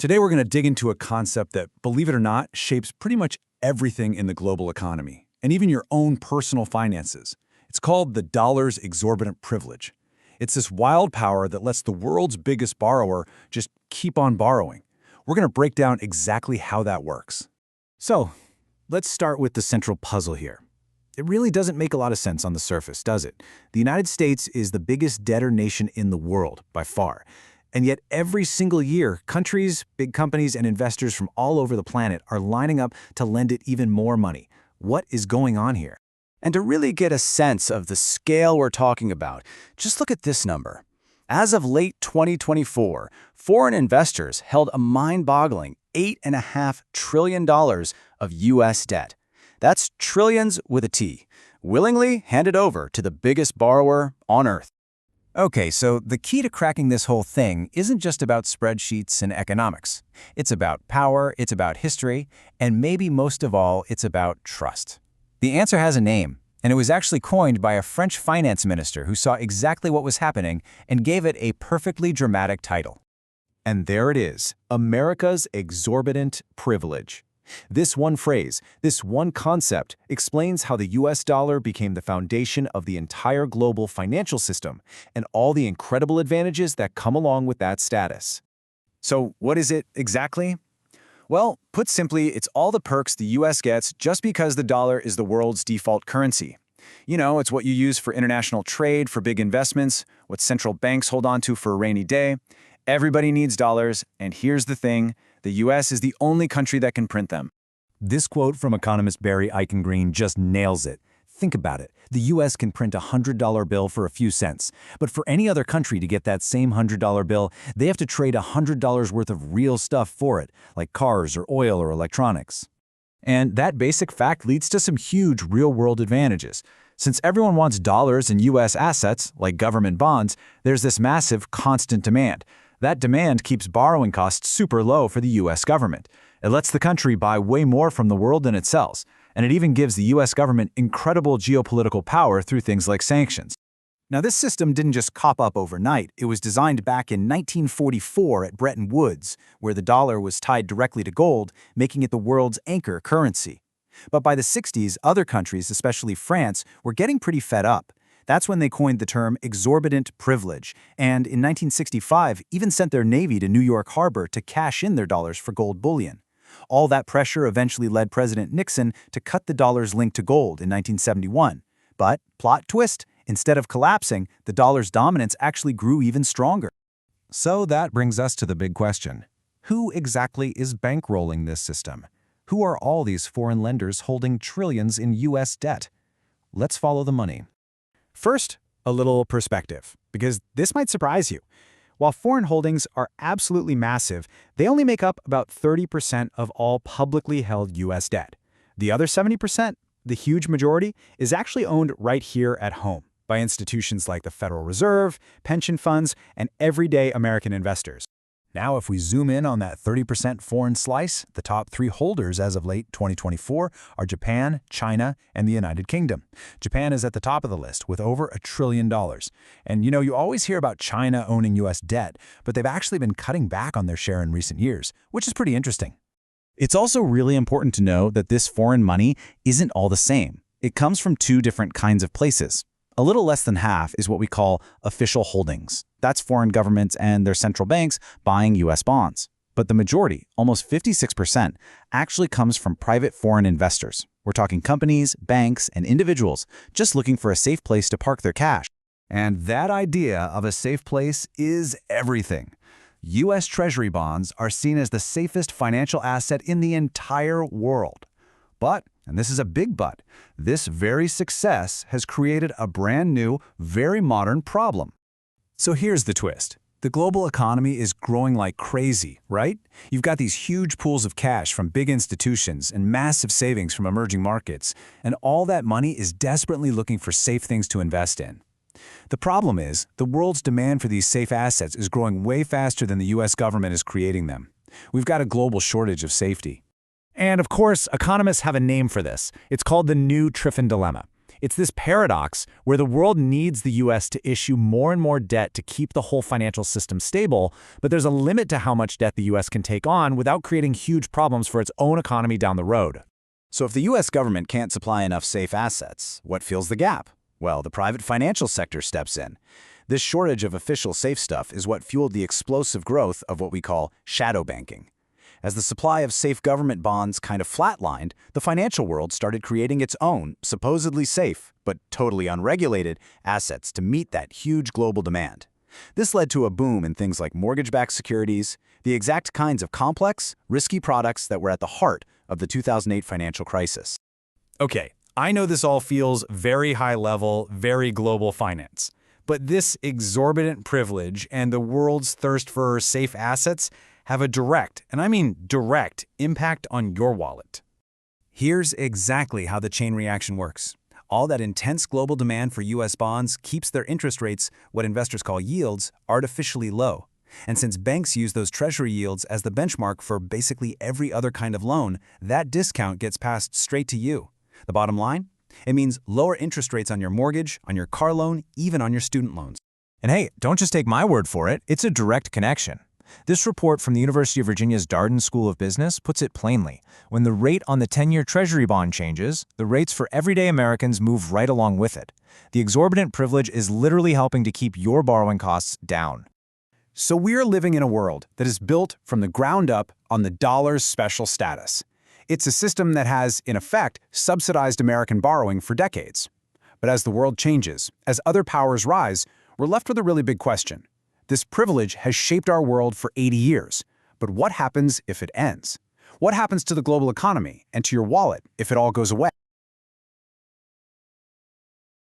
Today we're going to dig into a concept that, believe it or not, shapes pretty much everything in the global economy, and even your own personal finances. It's called the dollar's exorbitant privilege. It's this wild power that lets the world's biggest borrower just keep on borrowing. We're going to break down exactly how that works. So, let's start with the central puzzle here. It really doesn't make a lot of sense on the surface, does it? The United States is the biggest debtor nation in the world, by far. And yet every single year, countries, big companies, and investors from all over the planet are lining up to lend it even more money. What is going on here? And to really get a sense of the scale we're talking about, just look at this number. As of late 2024, foreign investors held a mind-boggling $8.5 trillion of U.S. debt. That's trillions with a T, willingly handed over to the biggest borrower on Earth. Okay, so the key to cracking this whole thing isn't just about spreadsheets and economics. It's about power, it's about history, and maybe most of all, it's about trust. The answer has a name, and it was actually coined by a French finance minister who saw exactly what was happening and gave it a perfectly dramatic title. And there it is, America's exorbitant privilege. This one phrase, this one concept, explains how the US dollar became the foundation of the entire global financial system and all the incredible advantages that come along with that status. So what is it exactly? Well, put simply, it's all the perks the US gets just because the dollar is the world's default currency. You know, it's what you use for international trade, for big investments, what central banks hold on to for a rainy day. Everybody needs dollars, and here's the thing. The U.S. is the only country that can print them. This quote from economist Barry Eichengreen just nails it. Think about it. The U.S. can print a $100 bill for a few cents. But for any other country to get that same $100 bill, they have to trade $100 worth of real stuff for it, like cars or oil or electronics. And that basic fact leads to some huge real-world advantages. Since everyone wants dollars and U.S. assets, like government bonds, there's this massive, constant demand. That demand keeps borrowing costs super low for the U.S. government. It lets the country buy way more from the world than it sells, and it even gives the U.S. government incredible geopolitical power through things like sanctions. Now, this system didn't just pop up overnight. It was designed back in 1944 at Bretton Woods, where the dollar was tied directly to gold, making it the world's anchor currency. But by the 60s, other countries, especially France, were getting pretty fed up. That's when they coined the term exorbitant privilege, and in 1965 even sent their navy to New York Harbor to cash in their dollars for gold bullion. All that pressure eventually led President Nixon to cut the dollar's link to gold in 1971. But, plot twist, instead of collapsing, the dollar's dominance actually grew even stronger. So that brings us to the big question. Who exactly is bankrolling this system? Who are all these foreign lenders holding trillions in U.S. debt? Let's follow the money. First, a little perspective, because this might surprise you. While foreign holdings are absolutely massive, they only make up about 30% of all publicly held U.S. debt. The other 70%, the huge majority, is actually owned right here at home by institutions like the Federal Reserve, pension funds, and everyday American investors. Now, if we zoom in on that 30% foreign slice, the top three holders as of late 2024 are Japan, China, and the United Kingdom. Japan is at the top of the list with over $1 trillion. And you always hear about China owning U.S. debt, but they've actually been cutting back on their share in recent years, which is pretty interesting. It's also really important to know that this foreign money isn't all the same. It comes from two different kinds of places. A little less than half is what we call official holdings. That's foreign governments and their central banks buying U.S. bonds. But the majority, almost 56%, actually comes from private foreign investors. We're talking companies, banks, and individuals just looking for a safe place to park their cash. And that idea of a safe place is everything. US Treasury bonds are seen as the safest financial asset in the entire world. But, and this is a big but, this very success has created a brand new, very modern problem. So here's the twist. The global economy is growing like crazy, right? You've got these huge pools of cash from big institutions and massive savings from emerging markets, and all that money is desperately looking for safe things to invest in. The problem is, the world's demand for these safe assets is growing way faster than the US government is creating them. We've got a global shortage of safety. And of course, economists have a name for this. It's called the new Triffin dilemma. It's this paradox where the world needs the US to issue more and more debt to keep the whole financial system stable, but there's a limit to how much debt the US can take on without creating huge problems for its own economy down the road. So if the U.S. government can't supply enough safe assets, what fills the gap? Well, the private financial sector steps in. This shortage of official safe stuff is what fueled the explosive growth of what we call shadow banking. As the supply of safe government bonds kind of flatlined, the financial world started creating its own, supposedly safe, but totally unregulated, assets to meet that huge global demand. This led to a boom in things like mortgage-backed securities, the exact kinds of complex, risky products that were at the heart of the 2008 financial crisis. Okay, I know this all feels very high level, very global finance. But this exorbitant privilege and the world's thirst for safe assets have a direct, and I mean direct, impact on your wallet. Here's exactly how the chain reaction works. All that intense global demand for U.S. bonds keeps their interest rates, what investors call yields, artificially low. And since banks use those treasury yields as the benchmark for basically every other kind of loan, that discount gets passed straight to you. The bottom line? It means lower interest rates on your mortgage, on your car loan, even on your student loans. And hey, don't just take my word for it, it's a direct connection. This report from the University of Virginia's Darden School of Business puts it plainly. When the rate on the 10-year Treasury bond changes, the rates for everyday Americans move right along with it. The exorbitant privilege is literally helping to keep your borrowing costs down. So we're living in a world that is built from the ground up on the dollar's special status. It's a system that has, in effect, subsidized American borrowing for decades. But as the world changes, as other powers rise, we're left with a really big question. This privilege has shaped our world for 80 years. But what happens if it ends? What happens to the global economy and to your wallet if it all goes away?